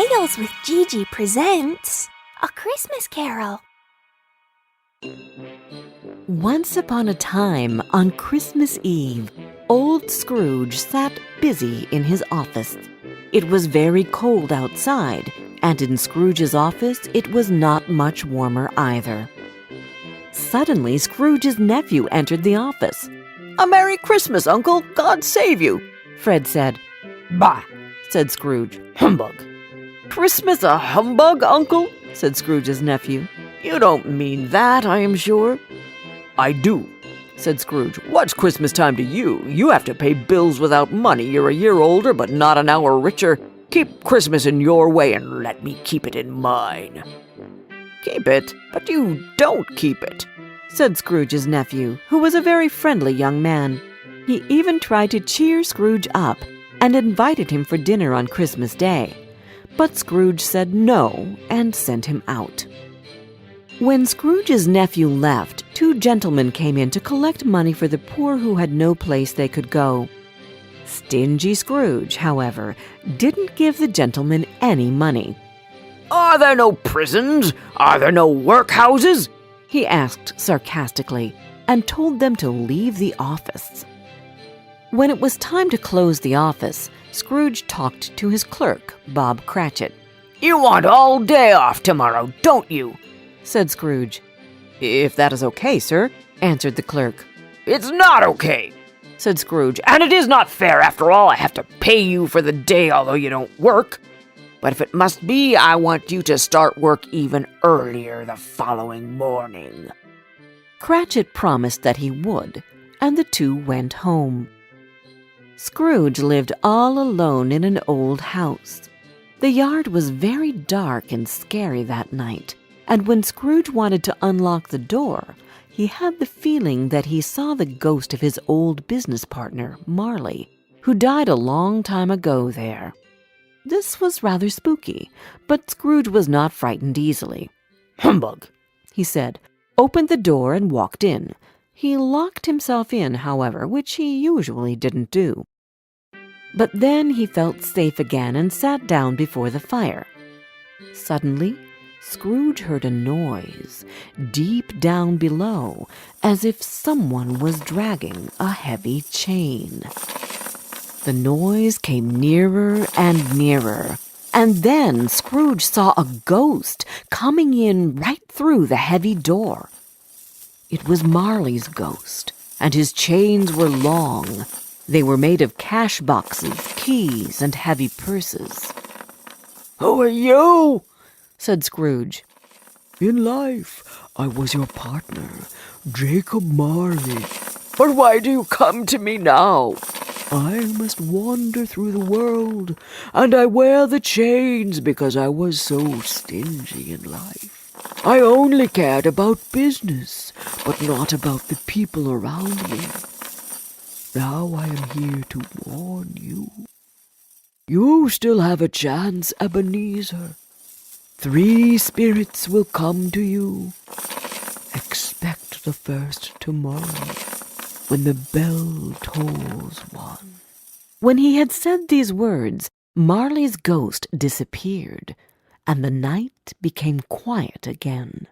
Tales with Gigi presents A Christmas Carol. Once upon a time, on Christmas Eve, old Scrooge sat busy in his office. It was very cold outside, and in Scrooge's office it was not much warmer either. Suddenly, Scrooge's nephew entered the office. "A Merry Christmas, Uncle! God save you!" Fred said. "Bah!" said Scrooge. "Humbug!" "Christmas a humbug, Uncle?" said Scrooge's nephew. "You don't mean that, I am sure." "I do," said Scrooge. "What's Christmas time to you? You have to pay bills without money. You're a year older, but not an hour richer. Keep Christmas in your way and let me keep it in mine." "Keep it? But you don't keep it," said Scrooge's nephew, who was a very friendly young man. He even tried to cheer Scrooge up and invited him for dinner on Christmas Day. But Scrooge said no and sent him out. When Scrooge's nephew left, two gentlemen came in to collect money for the poor who had no place they could go. Stingy Scrooge, however, didn't give the gentlemen any money. "Are there no prisons? Are there no workhouses?" he asked sarcastically, and told them to leave the office. When it was time to close the office, Scrooge talked to his clerk, Bob Cratchit. "You want all day off tomorrow, don't you?" said Scrooge. "If that is okay, sir," answered the clerk. "It's not okay," said Scrooge, "and it is not fair. After all, I have to pay you for the day, although you don't work. But if it must be, I want you to start work even earlier the following morning." Cratchit promised that he would, and the two went home. Scrooge lived all alone in an old house. The yard was very dark and scary that night, and when Scrooge wanted to unlock the door, he had the feeling that he saw the ghost of his old business partner, Marley, who died a long time ago there. This was rather spooky, but Scrooge was not frightened easily. "Humbug!" he said, opened the door and walked in. He locked himself in, however, which he usually didn't do. But then he felt safe again and sat down before the fire. Suddenly, Scrooge heard a noise deep down below, as if someone was dragging a heavy chain. The noise came nearer and nearer, and then Scrooge saw a ghost coming in right through the heavy door. It was Marley's ghost, and his chains were long. They were made of cash boxes, keys, and heavy purses. "Who are you?" said Scrooge. "In life, I was your partner, Jacob Marley. But why do you come to me now?" "I must wander through the world, and I wear the chains because I was so stingy in life. I only cared about business, but not about the people around me. Now I am here to warn you. You still have a chance, Ebenezer. 3 spirits will come to you. Expect the first tomorrow, when the bell tolls 1. When he had said these words, Marley's ghost disappeared, and the night became quiet again.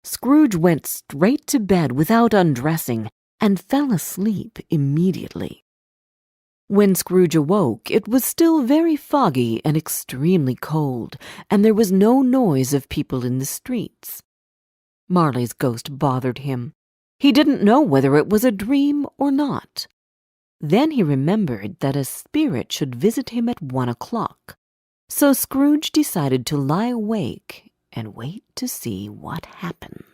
Scrooge went straight to bed without undressing, and fell asleep immediately. When Scrooge awoke, it was still very foggy and extremely cold, and there was no noise of people in the streets. Marley's ghost bothered him. He didn't know whether it was a dream or not. Then he remembered that a spirit should visit him at 1 o'clock, so Scrooge decided to lie awake and wait to see what happens.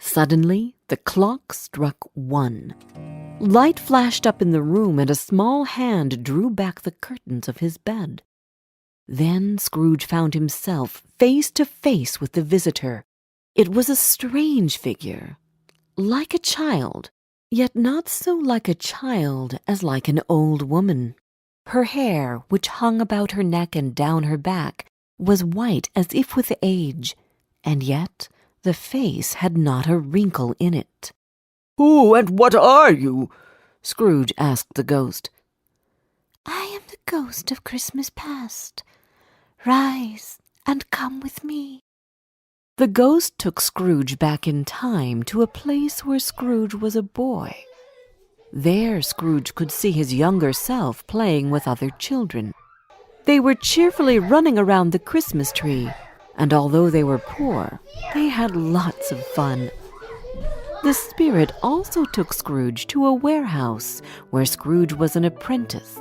Suddenly, the clock struck 1. Light flashed up in the room, and a small hand drew back the curtains of his bed. Then Scrooge found himself face to face with the visitor. It was a strange figure, like a child, yet not so like a child as like an old woman. Her hair, which hung about her neck and down her back, was white as if with age, and yet the face had not a wrinkle in it. "Who and what are you?" Scrooge asked the ghost. I am the ghost of Christmas past. Rise and come with me. The ghost took Scrooge back in time to a place where Scrooge was a boy. There Scrooge could see his younger self playing with other children. They were cheerfully running around the Christmas tree, and although they were poor, they had lots of fun. The spirit also took Scrooge to a warehouse where Scrooge was an apprentice.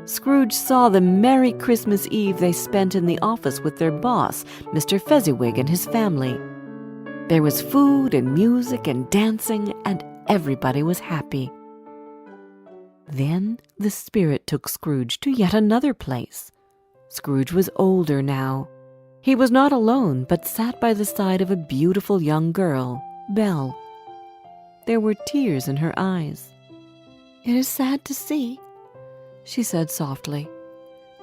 Scrooge saw the merry Christmas Eve they spent in the office with their boss, Mr. Fezziwig, and his family. There was food and music and dancing, and everybody was happy. Then the spirit took Scrooge to yet another place. Scrooge was older now. He was not alone, but sat by the side of a beautiful young girl, Belle. There were tears in her eyes. It is sad to see, she said softly,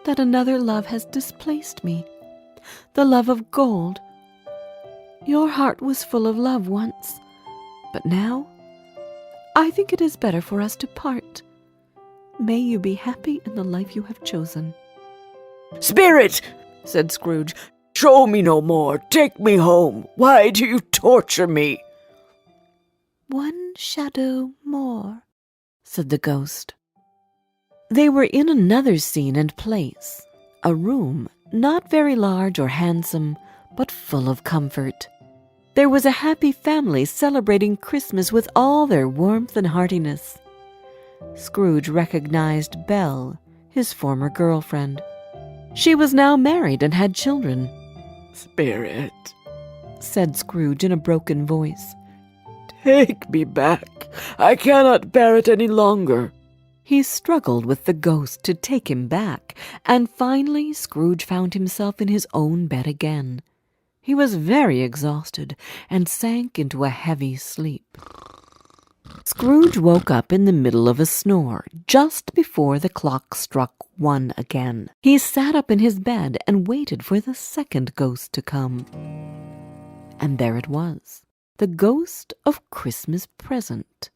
that another love has displaced me, the love of gold. Your heart was full of love once, but now I think it is better for us to part. May you be happy in the life you have chosen. "Spirit," said Scrooge, "show me no more. Take me home. Why do you torture me?" one shadow more, said the ghost. They were in another scene and place, a room not very large or handsome, but full of comfort. There was a happy family celebrating Christmas with all their warmth and heartiness. Scrooge recognized Belle, his former girlfriend. She was now married and had children. "Spirit," said Scrooge in a broken voice, "take me back. I cannot bear it any longer." He struggled with the ghost to take him back, and finally Scrooge found himself in his own bed again. He was very exhausted and sank into a heavy sleep. Scrooge woke up in the middle of a snore, just before the clock struck 1 again. He sat up in his bed and waited for the second ghost to come. And there it was, the ghost of Christmas Present.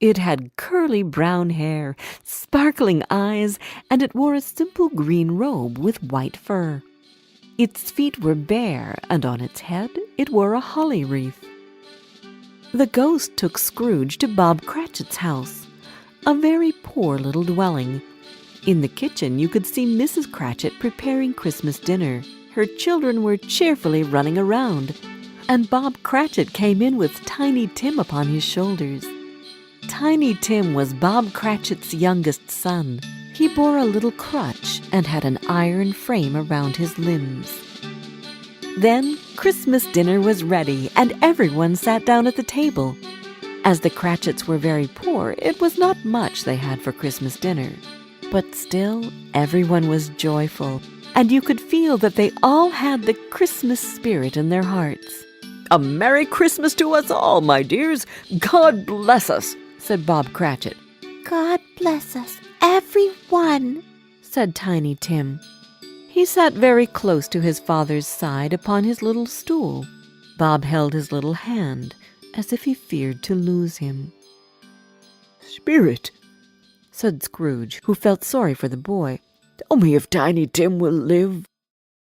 It had curly brown hair, sparkling eyes, and it wore a simple green robe with white fur. Its feet were bare, and on its head it wore a holly wreath. The ghost took Scrooge to Bob Cratchit's house, a very poor little dwelling. In the kitchen you could see Mrs. Cratchit preparing Christmas dinner. Her children were cheerfully running around, and Bob Cratchit came in with Tiny Tim upon his shoulders. Tiny Tim was Bob Cratchit's youngest son. He bore a little crutch and had an iron frame around his limbs. Then Christmas dinner was ready, and everyone sat down at the table. As the Cratchits were very poor, it was not much they had for Christmas dinner. But still, everyone was joyful, and you could feel that they all had the Christmas spirit in their hearts. "A Merry Christmas to us all, my dears. God bless us," said Bob Cratchit. God bless us, every one, said Tiny Tim. He sat very close to his father's side upon his little stool. Bob held his little hand, as if he feared to lose him. "Spirit," said Scrooge, who felt sorry for the boy, "tell me if Tiny Tim will live."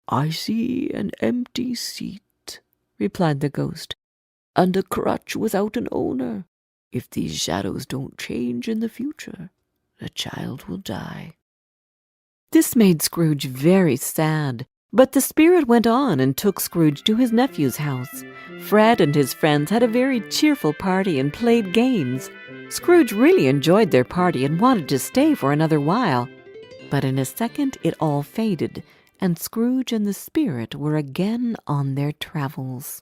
"I see an empty seat," replied the ghost, "and a crutch without an owner. If these shadows don't change in the future, the child will die." This made Scrooge very sad, but the spirit went on and took Scrooge to his nephew's house. Fred and his friends had a very cheerful party and played games. Scrooge really enjoyed their party and wanted to stay for another while. But in a second it all faded, and Scrooge and the spirit were again on their travels.